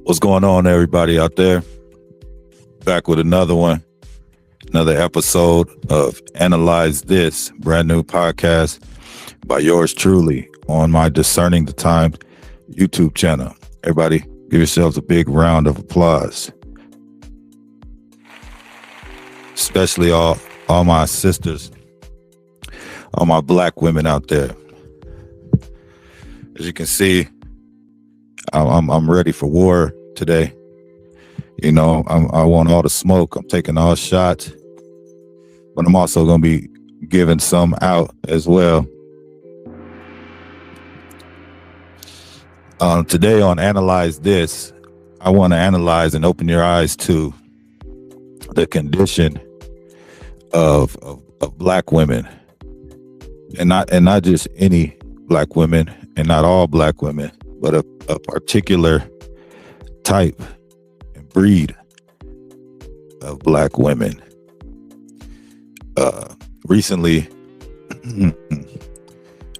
What's going on, everybody out there? Back with another one, another episode of Analyze This, brand new podcast by yours truly on my Discerning the Times YouTube channel. Everybody, give yourselves a big round of applause. Especially all my sisters, all my black women out there. As you can see, I'm ready for war today. You know, I want all the smoke. I'm taking all shots, but I'm also going to be giving some out as well. Today on Analyze This, I want to analyze and open your eyes to the condition of black women, and not just any black women, and not all black women, but a particular type and breed of black women. Recently,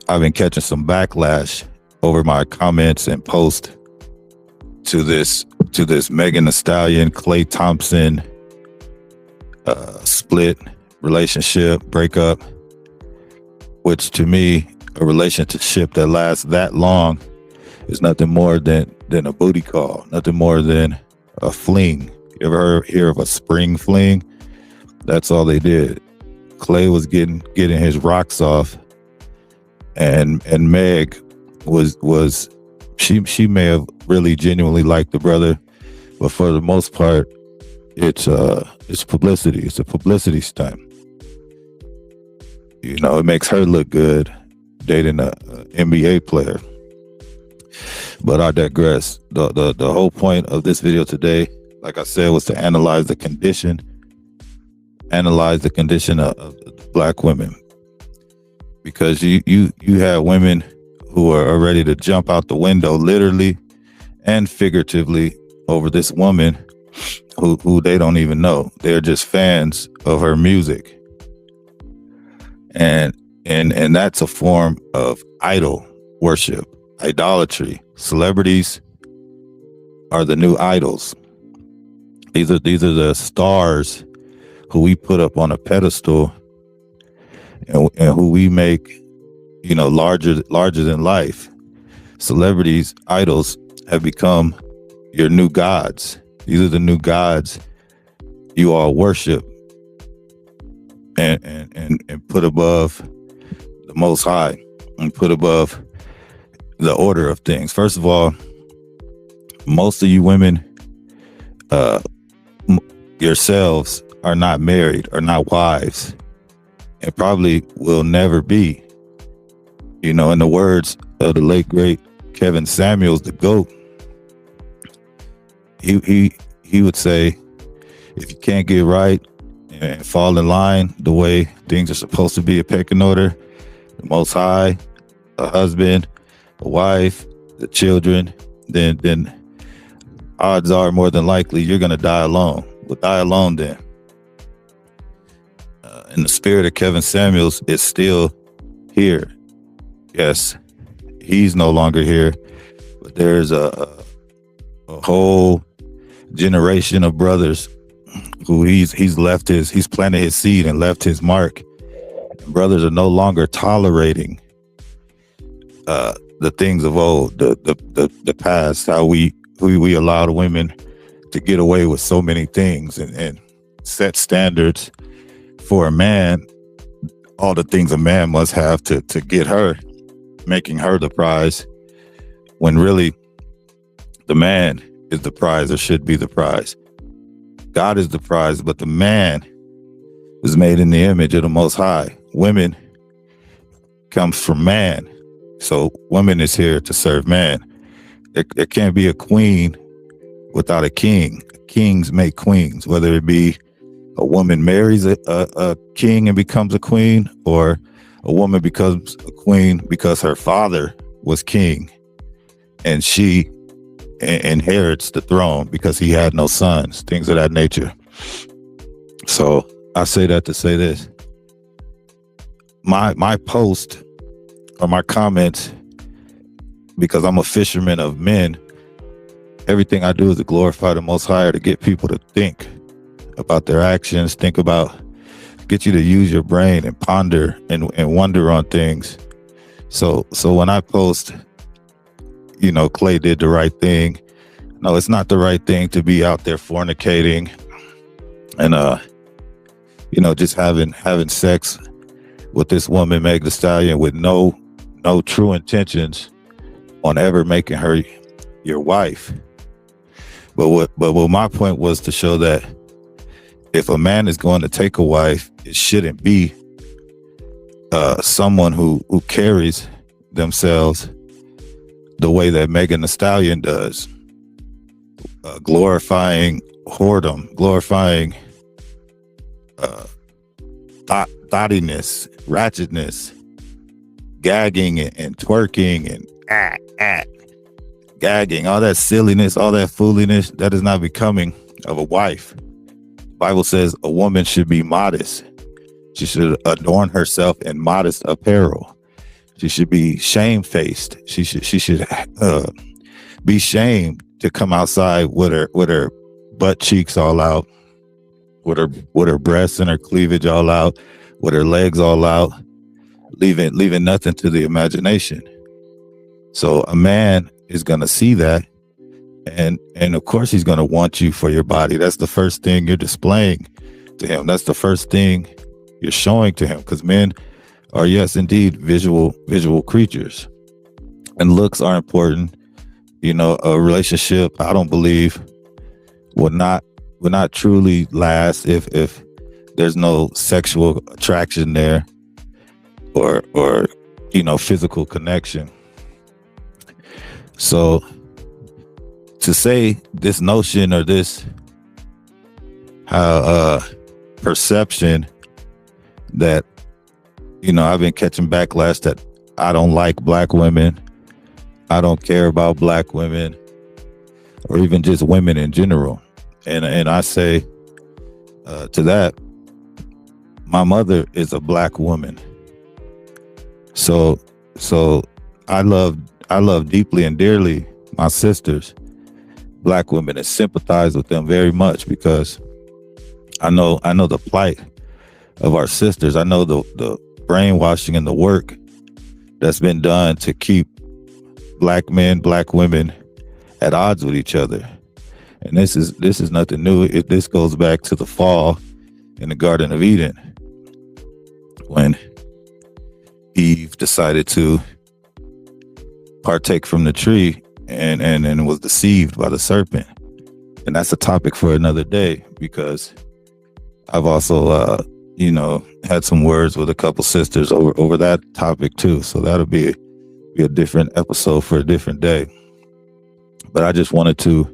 I've been catching some backlash over my comments and posts to this Megan Thee Stallion, Klay Thompson split relationship breakup, which to me, a relationship that lasts that long is nothing more than a booty call, nothing more than a fling. You ever hear of a spring fling? That's all they did. Klay was getting his rocks off, and Meg was she may have really genuinely liked the brother, but for the most part, it's publicity. It's a publicity stunt. You know, it makes her look good dating a NBA player. But I digress. The whole point of this video today, like I said, was to analyze the condition of black women. Because you have women who are ready to jump out the window, literally and figuratively, over this woman who they don't even know. They're just fans of her music. And that's a form of idol worship, idolatry. Celebrities are the new idols. These are the stars who we put up on a pedestal and who we make, you know, larger than life. Celebrities, idols have become your new gods. These are the new gods you all worship and put above the Most High, and put above the order of things. First of all, most of you women yourselves are not married, are not wives, and probably will never be. You know, in the words of the late great Kevin Samuels, the GOAT, he would say, if you can't get right and fall in line the way things are supposed to be, a pecking order, the Most High, a husband, a wife, the children, then odds are more than likely you're going to die alone. Well, die alone then. And the spirit of Kevin Samuels is still here. Yes, he's no longer here, but there's a whole generation of brothers who he's planted his seed and left his mark. And brothers are no longer tolerating the things of old, the past, how we allowed women to get away with so many things and set standards for a man, all the things a man must have to get her, making her the prize, when really the man is the prize, or should be the prize. God is the prize, but the man is made in the image of the Most High. Women comes from man. So woman is here to serve man. There can't be a queen without a king. Kings make queens, whether it be a woman marries a king and becomes a queen, or a woman becomes a queen because her father was king and she inherits the throne because he had no sons, things of that nature. So I say that to say this. My post or my comments, because I'm a fisherman of men, everything I do is to glorify the Most High, to get people to think about their actions, get you to use your brain and ponder and wonder on things. So when I post, Clay did the right thing. No, it's not the right thing to be out there fornicating and just having sex with this woman, Meg Thee Stallion, with no true intentions on ever making her your wife. But what my point was to show that if a man is going to take a wife, it shouldn't be someone who carries themselves the way that Megan Thee Stallion does, glorifying whoredom, glorifying thottiness, ratchetness, gagging and twerking and gagging, all that silliness, all that foolishness. That is not becoming of a wife. The Bible says a woman should be modest. She should adorn herself in modest apparel. She should be shamefaced. She should be shamed to come outside with her butt cheeks all out, with her breasts and her cleavage all out, with her legs all out, leaving nothing to the imagination. So a man is going to see that, and of course he's going to want you for your body. That's the first thing you're displaying to him. That's the first thing you're showing to him, because men are, yes, indeed, visual creatures, and looks are important. A relationship, I don't believe, will not truly last if there's no sexual attraction there, or physical connection. So to say this notion or this perception that I've been catching backlash that I don't like black women, I don't care about black women, or even just women in general. And I say to that, my mother is a black woman. So I love deeply and dearly my sisters, black women, and sympathize with them very much, because I know the plight of our sisters. I know the brainwashing and the work that's been done to keep black men, black women at odds with each other. And this is nothing new. This goes back to the fall in the Garden of Eden, when Eve decided to partake from the tree and was deceived by the serpent. And that's a topic for another day, because I've also had some words with a couple sisters over that topic too. So that'll be a different episode for a different day. But I just wanted to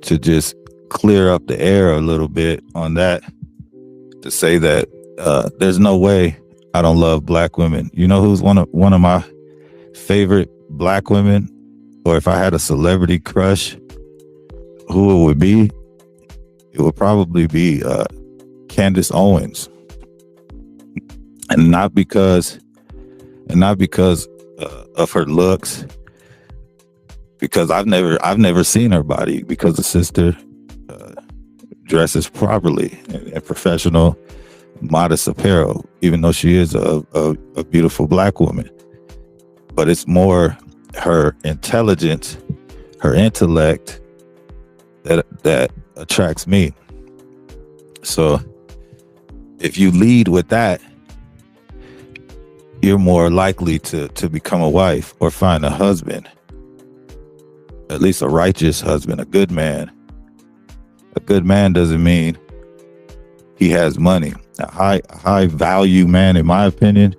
just clear up the air a little bit on that, to say that there's no way I don't love black women. You know who's one of my favorite black women, or if I had a celebrity crush, who it would be? It would probably be Candace Owens, and not because of her looks, because I've never seen her body, because the sister dresses properly in professional, modest apparel, even though she is a beautiful black woman. But it's more her intelligence, her intellect that attracts me. So if you lead with that, you're more likely to become a wife or find a husband, at least a righteous husband, a good man. A good man doesn't mean he has money. A high value man, in my opinion,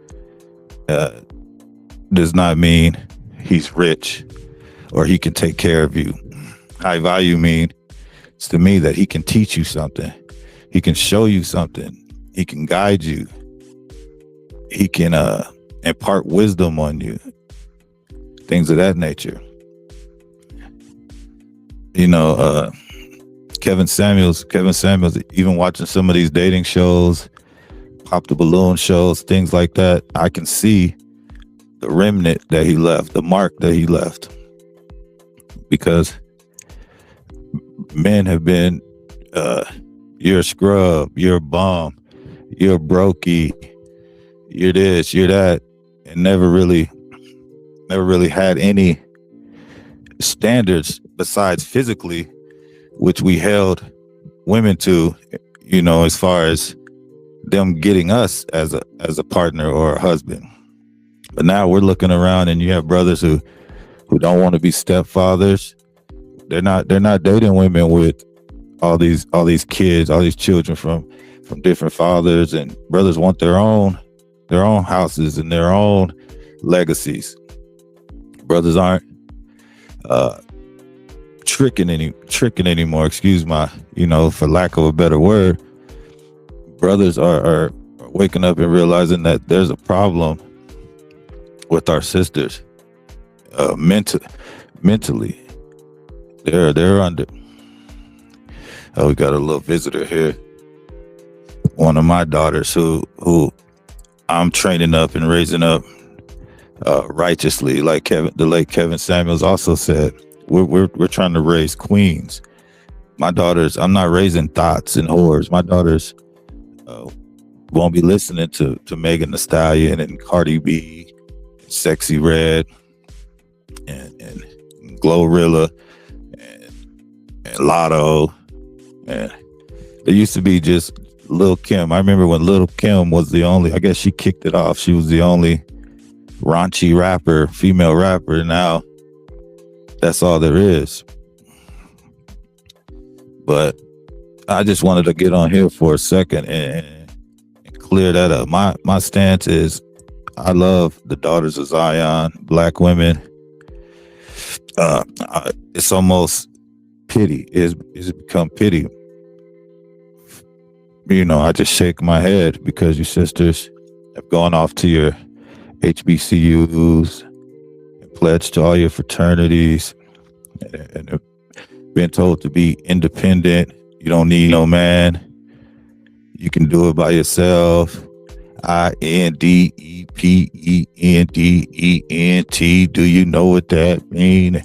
does not mean he's rich or he can take care of you. High value means to me that he can teach you something. He can show you something. He can guide you. He can impart wisdom on you. Things of that nature. Kevin Samuels, even watching some of these dating shows, Pop the Balloon shows, things like that, I can see the remnant that he left, the mark that he left. Because men have been, you're a scrub, you're a bum, you're a brokey, you're this, you're that, and never really had any standards besides physically, which we held women to, as far as them getting us as a partner or a husband. But now we're looking around and you have brothers who don't want to be stepfathers. They're not dating women with all these kids, all these children from different fathers, and brothers want their own houses and their own legacies. Brothers aren't tricking anymore, excuse my, for lack of a better word. Brothers are waking up and realizing that there's a problem with our sisters, mentally. They're under. Oh, we got a little visitor here. One of my daughters who I'm training up and raising up righteously, like the late Kevin Samuels also said. We're trying to raise queens. My daughters, I'm not raising thoughts and whores. My daughters won't be listening to Megan Thee Stallion and Cardi B, Sexy Red, and Glorilla, and Lotto. And it used to be just Lil' Kim. I remember when Lil' Kim was the only, I guess she kicked it off. She was the only raunchy rapper, female rapper. And now that's all there is. But I just wanted to get on here for a second and clear that up. My stance is I love the daughters of Zion, black women. It's almost pity. It's become pity. I just shake my head because you sisters have gone off to your HBCUs and pledged to all your fraternities and have been told to be independent. You don't need no man. You can do it by yourself. INDEPENDENT. Do you know what that means?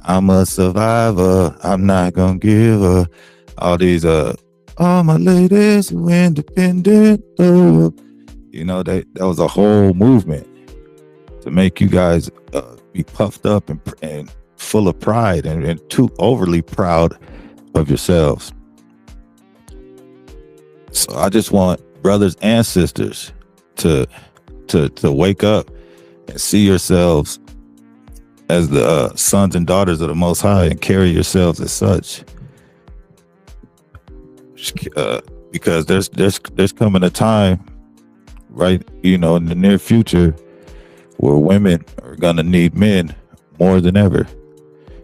I'm a survivor. I'm not gonna give up. All these all my ladies who independent. That was a whole movement to make you guys be puffed up and full of pride and too overly proud of yourselves. So I just want brothers and sisters to wake up and see yourselves as the sons and daughters of the Most High and carry yourselves as such. Because there's coming a time, right, in the near future where women are gonna need men more than ever,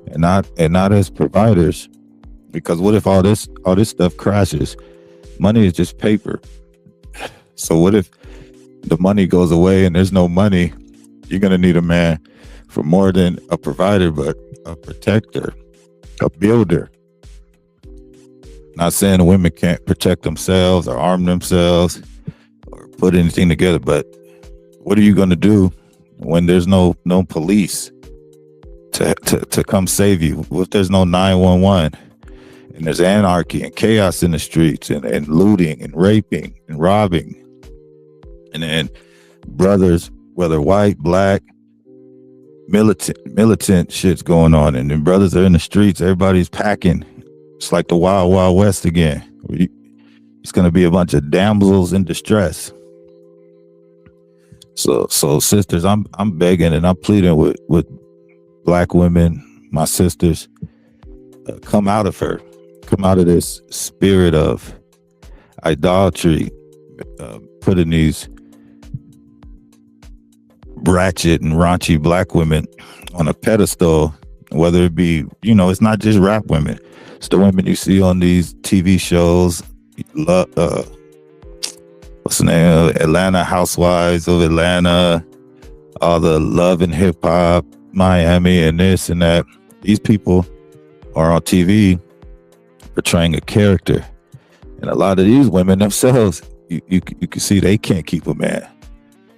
and not as providers. Because what if all this stuff crashes? Money is just paper. So what if the money goes away and there's no money? You're gonna need a man for more than a provider, but a protector, a builder. Not saying the women can't protect themselves or arm themselves or put anything together, but what are you going to do when there's no police to come save you? If there's no 911 and there's anarchy and chaos in the streets and looting and raping and robbing, and then brothers, whether white, black, militant shit's going on, and then brothers are in the streets, everybody's packing. It's like the Wild Wild West again. It's going to be a bunch of damsels in distress. So sisters, I'm begging and I'm pleading with black women, my sisters, come out of this spirit of idolatry, putting these ratchet and raunchy black women on a pedestal, whether it be, it's not just rap women. It's the women you see on these TV shows, what's the name? Atlanta Housewives of Atlanta, all the Love and Hip Hop, Miami, and this and that. These people are on TV portraying a character, and a lot of these women themselves, you can see they can't keep a man.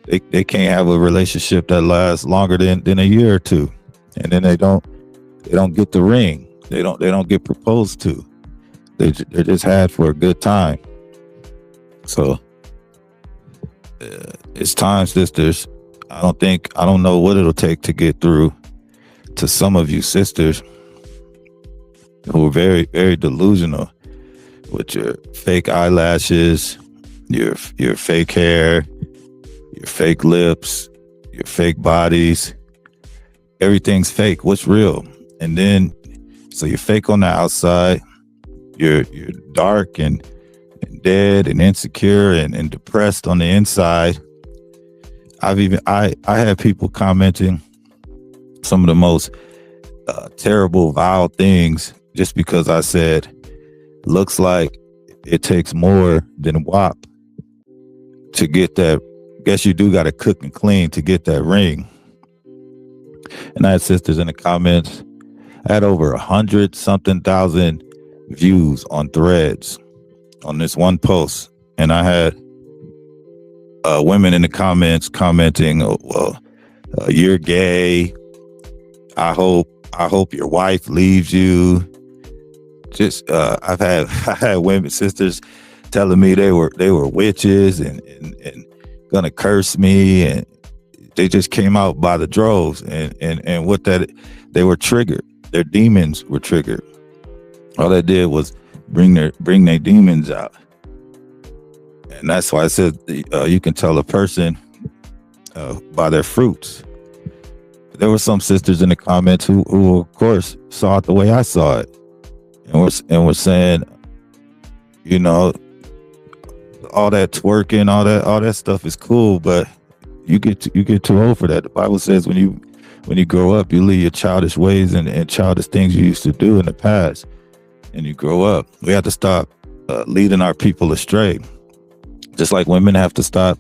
They can't have a relationship that lasts longer than a year or two, and then they don't get the ring. They don't get proposed to. They're just had for a good time. So it's time, sisters. I don't know what it'll take to get through to some of you sisters who are very, very delusional with your fake eyelashes, your fake hair, your fake lips, your fake bodies. Everything's fake. What's real? And then, so you're fake on the outside. You're dark and dead and insecure and depressed on the inside. I had people commenting some of the most terrible, vile things just because I said, looks like it takes more than WAP to get that. Guess you do got to cook and clean to get that ring. And I had sisters in the comments. I had over 100,000 views on Threads on this one post, and I had women in the comments commenting, "Oh, well, you're gay. I hope your wife leaves you." Just I had women, sisters, telling me they were witches and gonna curse me, and they just came out by the droves, and what that they were triggered. Their demons were triggered. All that did was bring their demons out. And that's why I said you can tell a person by their fruits. There were some sisters in the comments who of course saw it the way I saw it, and were saying, you know, all that twerking, all that stuff is cool, but you get too old for that. The Bible says when you grow up, you leave your childish ways and childish things you used to do in the past, and you grow up. We have to stop leading our people astray. Just like women have to stop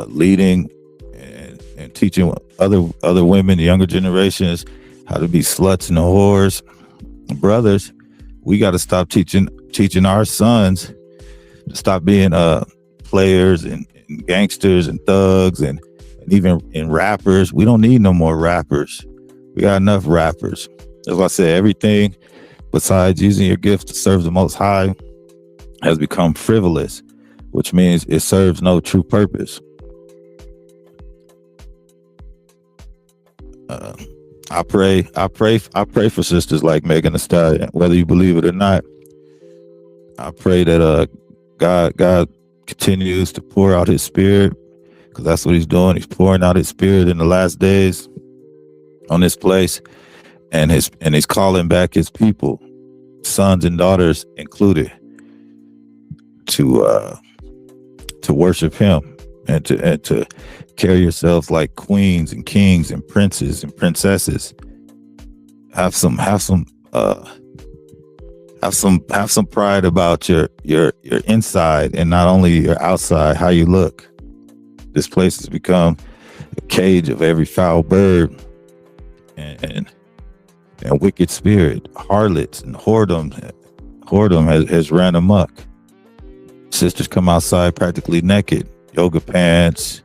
leading and teaching other women, younger generations, how to be sluts and whores. Brothers, we got to stop teaching our sons to stop being players and gangsters and thugs and even in rappers. We don't need no more rappers. We got enough rappers. As I said, everything besides using your gift to serve the Most High has become frivolous, which means it serves no true purpose. I pray for sisters like Megan Thee Stallion, whether you believe it or not. I pray that God continues to pour out His Spirit, because that's what He's doing. He's pouring out His Spirit in the last days on this place, and He's calling back His people, sons and daughters included, to worship Him and to carry yourselves like queens and kings and princes and princesses. Have some pride about your inside and not only your outside, how you look. This place has become a cage of every foul bird and wicked spirit, harlots and whoredom. Whoredom has ran amok. Sisters come outside practically naked, yoga pants,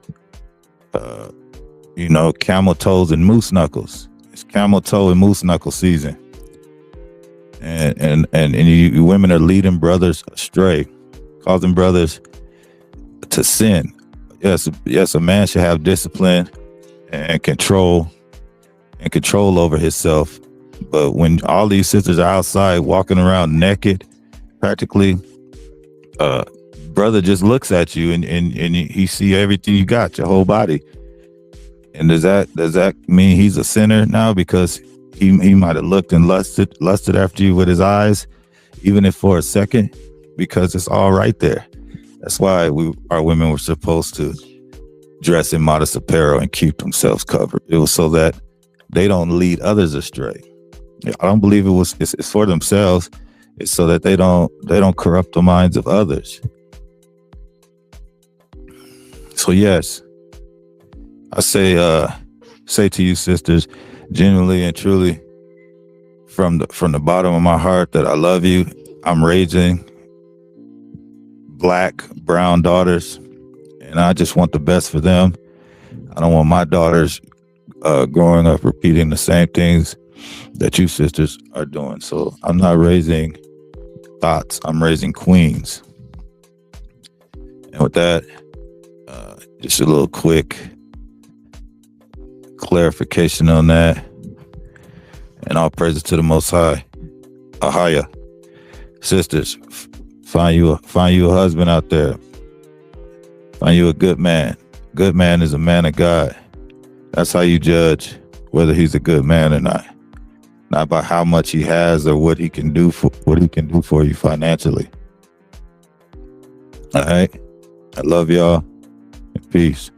camel toes and moose knuckles. It's camel toe and moose knuckle season. And you women are leading brothers astray, causing brothers to sin. Yes, a man should have discipline and control over himself. But when all these sisters are outside walking around naked, practically, brother just looks at you and he see everything you got, your whole body. And does that mean he's a sinner now because he might have looked and lusted after you with his eyes, even if for a second, because it's all right there. That's why our women were supposed to dress in modest apparel and keep themselves covered. It was so that they don't lead others astray. I don't believe it's for themselves. It's so that they don't corrupt the minds of others. So yes, I say to you sisters, genuinely and truly, from the bottom of my heart, that I love you. I'm raising black, brown daughters, and I just want the best for them. I don't want my daughters growing up repeating the same things that you sisters are doing. So I'm not raising thoughts, I'm raising queens. And with that, just a little quick clarification on that. And all praises to the Most High. Ahaya. Sisters, find you a husband out there. Find you a good man. Good man is a man of God. That's how you judge whether he's a good man or not. Not by how much he has or what he can do for you financially. All right. I love y'all. Peace.